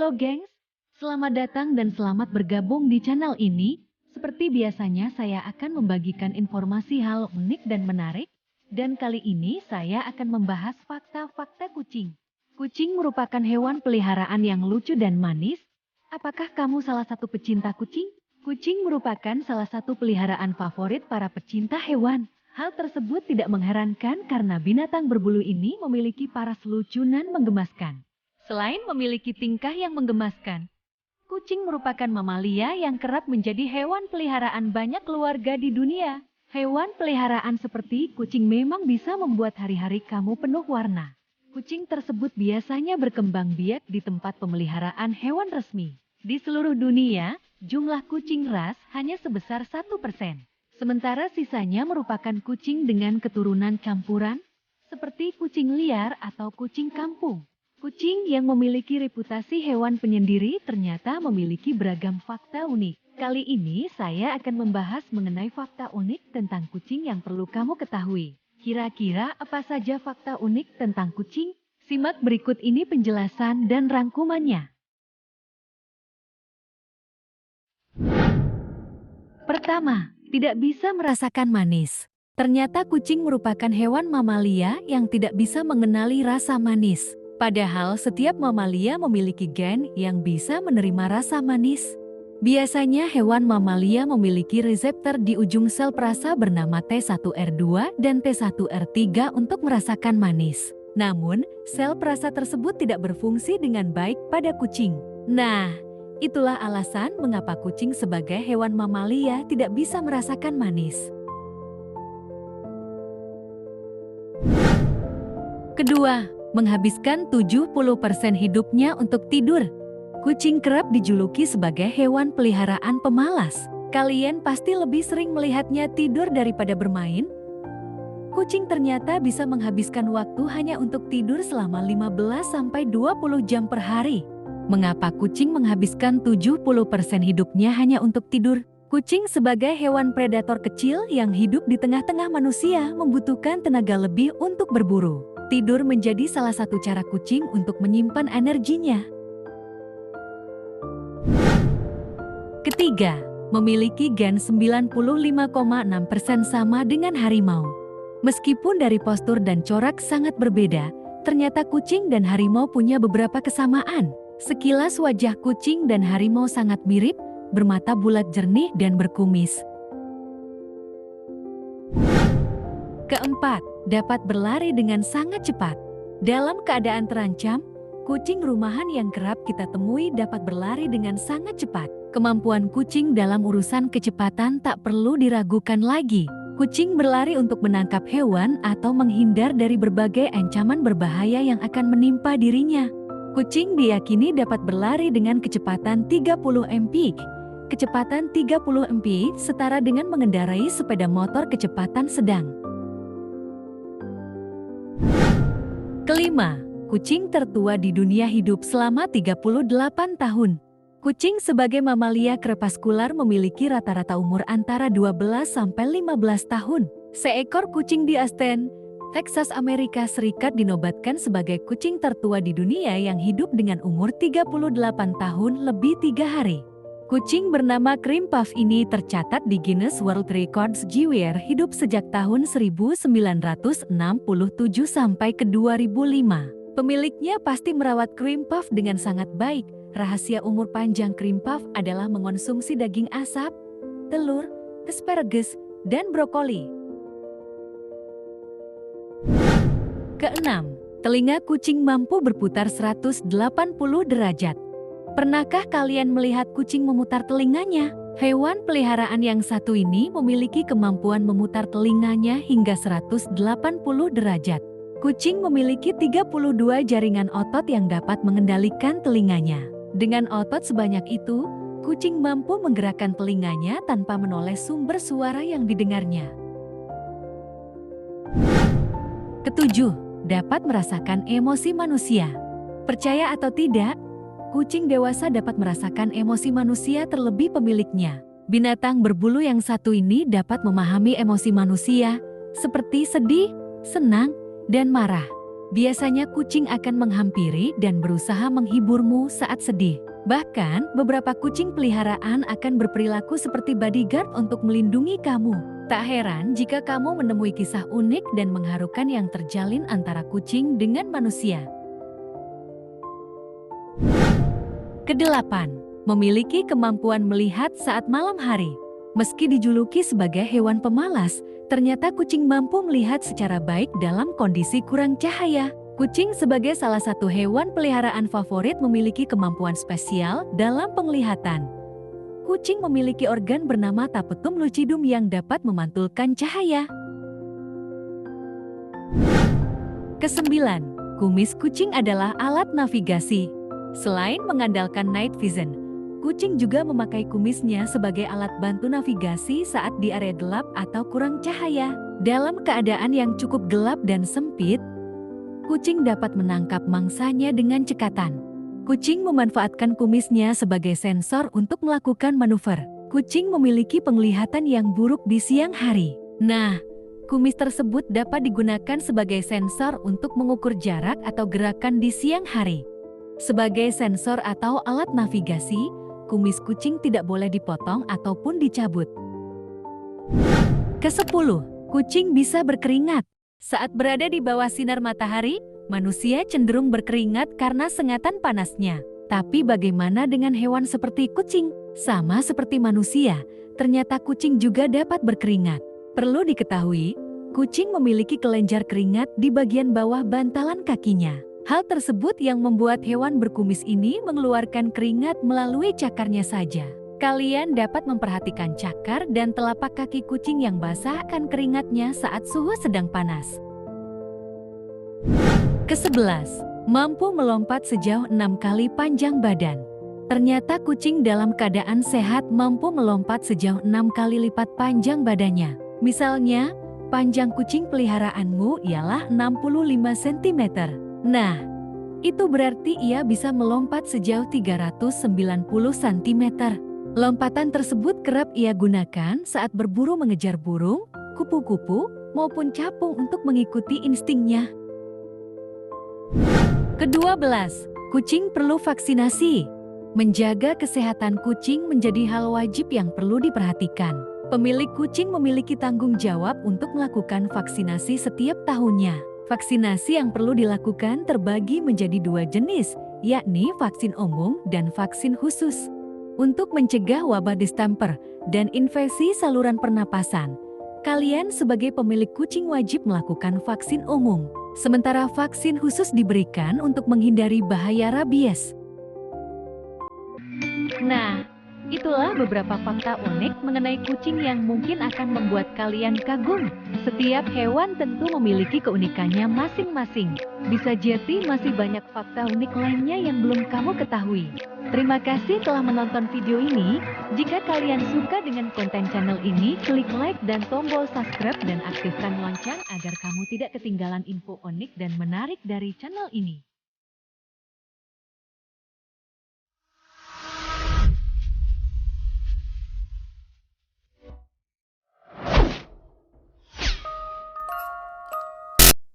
Halo gengs, selamat datang dan selamat bergabung di channel ini. Seperti biasanya saya akan membagikan informasi hal unik dan menarik. Dan kali ini saya akan membahas fakta-fakta kucing. Kucing merupakan hewan peliharaan yang lucu dan manis. Apakah kamu salah satu pecinta kucing? Kucing merupakan salah satu peliharaan favorit para pecinta hewan. Hal tersebut tidak mengherankan karena binatang berbulu ini memiliki paras lucunan menggemaskan. Selain memiliki tingkah yang menggemaskan, kucing merupakan mamalia yang kerap menjadi hewan peliharaan banyak keluarga di dunia. Hewan peliharaan seperti kucing memang bisa membuat hari-hari kamu penuh warna. Kucing tersebut biasanya berkembang biak di tempat pemeliharaan hewan resmi. Di seluruh dunia, jumlah kucing ras hanya sebesar 1%. Sementara sisanya merupakan kucing dengan keturunan campuran, seperti kucing liar atau kucing kampung. Kucing yang memiliki reputasi hewan penyendiri ternyata memiliki beragam fakta unik. Kali ini saya akan membahas mengenai fakta unik tentang kucing yang perlu kamu ketahui. Kira-kira apa saja fakta unik tentang kucing? Simak berikut ini penjelasan dan rangkumannya. Pertama, tidak bisa merasakan manis. Ternyata kucing merupakan hewan mamalia yang tidak bisa mengenali rasa manis. Padahal setiap mamalia memiliki gen yang bisa menerima rasa manis. Biasanya hewan mamalia memiliki reseptor di ujung sel perasa bernama T1R2 dan T1R3 untuk merasakan manis. Namun, sel perasa tersebut tidak berfungsi dengan baik pada kucing. Nah, itulah alasan mengapa kucing sebagai hewan mamalia tidak bisa merasakan manis. Kedua, menghabiskan 70% hidupnya untuk tidur. Kucing kerap dijuluki sebagai hewan peliharaan pemalas. Kalian pasti lebih sering melihatnya tidur daripada bermain. Kucing ternyata bisa menghabiskan waktu hanya untuk tidur selama 15-20 jam per hari. Mengapa kucing menghabiskan 70% hidupnya hanya untuk tidur? Kucing sebagai hewan predator kecil yang hidup di tengah-tengah manusia membutuhkan tenaga lebih untuk berburu. Tidur menjadi salah satu cara kucing untuk menyimpan energinya. Ketiga, memiliki gen 95,6% sama dengan harimau. Meskipun dari postur dan corak sangat berbeda, ternyata kucing dan harimau punya beberapa kesamaan. Sekilas wajah kucing dan harimau sangat mirip, bermata bulat jernih dan berkumis. Keempat, dapat berlari dengan sangat cepat. Dalam keadaan terancam, kucing rumahan yang kerap kita temui dapat berlari dengan sangat cepat. Kemampuan kucing dalam urusan kecepatan tak perlu diragukan lagi. Kucing berlari untuk menangkap hewan atau menghindar dari berbagai ancaman berbahaya yang akan menimpa dirinya. Kucing diyakini dapat berlari dengan kecepatan 30 mph. Kecepatan 30 mph setara dengan mengendarai sepeda motor kecepatan sedang. Kelima, kucing tertua di dunia hidup selama 38 tahun. Kucing sebagai mamalia krepaskular memiliki rata-rata umur antara 12-15 tahun. Seekor kucing di Austin, Texas, Amerika Serikat dinobatkan sebagai kucing tertua di dunia yang hidup dengan umur 38 tahun lebih 3 hari. Kucing bernama Cream Puff ini tercatat di Guinness World Records GWR hidup sejak tahun 1967 sampai ke 2005. Pemiliknya pasti merawat Cream Puff dengan sangat baik. Rahasia umur panjang Cream Puff adalah mengonsumsi daging asap, telur, asparagus, dan brokoli. Keenam, telinga kucing mampu berputar 180 derajat. Pernahkah kalian melihat kucing memutar telinganya? Hewan peliharaan yang satu ini memiliki kemampuan memutar telinganya hingga 180 derajat. Kucing memiliki 32 jaringan otot yang dapat mengendalikan telinganya. Dengan otot sebanyak itu, kucing mampu menggerakkan telinganya tanpa menoleh sumber suara yang didengarnya. Ketujuh, dapat merasakan emosi manusia. Percaya atau tidak, kucing dewasa dapat merasakan emosi manusia terlebih pemiliknya. Binatang berbulu yang satu ini dapat memahami emosi manusia, seperti sedih, senang, dan marah. Biasanya kucing akan menghampiri dan berusaha menghiburmu saat sedih. Bahkan, beberapa kucing peliharaan akan berperilaku seperti bodyguard untuk melindungi kamu. Tak heran jika kamu menemui kisah unik dan mengharukan yang terjalin antara kucing dengan manusia. Kedelapan, memiliki kemampuan melihat saat malam hari. Meski dijuluki sebagai hewan pemalas, ternyata kucing mampu melihat secara baik dalam kondisi kurang cahaya. Kucing sebagai salah satu hewan peliharaan favorit memiliki kemampuan spesial dalam penglihatan. Kucing memiliki organ bernama tapetum lucidum yang dapat memantulkan cahaya. Kesembilan, kumis kucing adalah alat navigasi. Selain mengandalkan night vision, kucing juga memakai kumisnya sebagai alat bantu navigasi saat di area gelap atau kurang cahaya. Dalam keadaan yang cukup gelap dan sempit, kucing dapat menangkap mangsanya dengan cekatan. Kucing memanfaatkan kumisnya sebagai sensor untuk melakukan manuver. Kucing memiliki penglihatan yang buruk di siang hari. Nah, kumis tersebut dapat digunakan sebagai sensor untuk mengukur jarak atau gerakan di siang hari. Sebagai sensor atau alat navigasi, kumis kucing tidak boleh dipotong ataupun dicabut. Kesepuluh, kucing bisa berkeringat. Saat berada di bawah sinar matahari, manusia cenderung berkeringat karena sengatan panasnya. Tapi bagaimana dengan hewan seperti kucing? Sama seperti manusia, ternyata kucing juga dapat berkeringat. Perlu diketahui, kucing memiliki kelenjar keringat di bagian bawah bantalan kakinya. Hal tersebut yang membuat hewan berkumis ini mengeluarkan keringat melalui cakarnya saja. Kalian dapat memperhatikan cakar dan telapak kaki kucing yang basah akan keringatnya saat suhu sedang panas. Kesebelas, mampu melompat sejauh 6 kali panjang badan. Ternyata kucing dalam keadaan sehat mampu melompat sejauh 6 kali lipat panjang badannya. Misalnya, panjang kucing peliharaanmu ialah 65 cm. Nah, itu berarti ia bisa melompat sejauh 390 cm. Lompatan tersebut kerap ia gunakan saat berburu mengejar burung, kupu-kupu, maupun capung untuk mengikuti instingnya. Ke-12, kucing perlu vaksinasi. Menjaga kesehatan kucing menjadi hal wajib yang perlu diperhatikan. Pemilik kucing memiliki tanggung jawab untuk melakukan vaksinasi setiap tahunnya. Vaksinasi yang perlu dilakukan terbagi menjadi 2 jenis, yakni vaksin umum dan vaksin khusus. Untuk mencegah wabah distemper dan infeksi saluran pernapasan, kalian sebagai pemilik kucing wajib melakukan vaksin umum. Sementara vaksin khusus diberikan untuk menghindari bahaya rabies. Nah, itulah beberapa fakta unik mengenai kucing yang mungkin akan membuat kalian kagum. Setiap hewan tentu memiliki keunikannya masing-masing. Bisa jadi masih banyak fakta unik lainnya yang belum kamu ketahui. Terima kasih telah menonton video ini. Jika kalian suka dengan konten channel ini, klik like dan tombol subscribe dan aktifkan lonceng agar kamu tidak ketinggalan info unik dan menarik dari channel ini.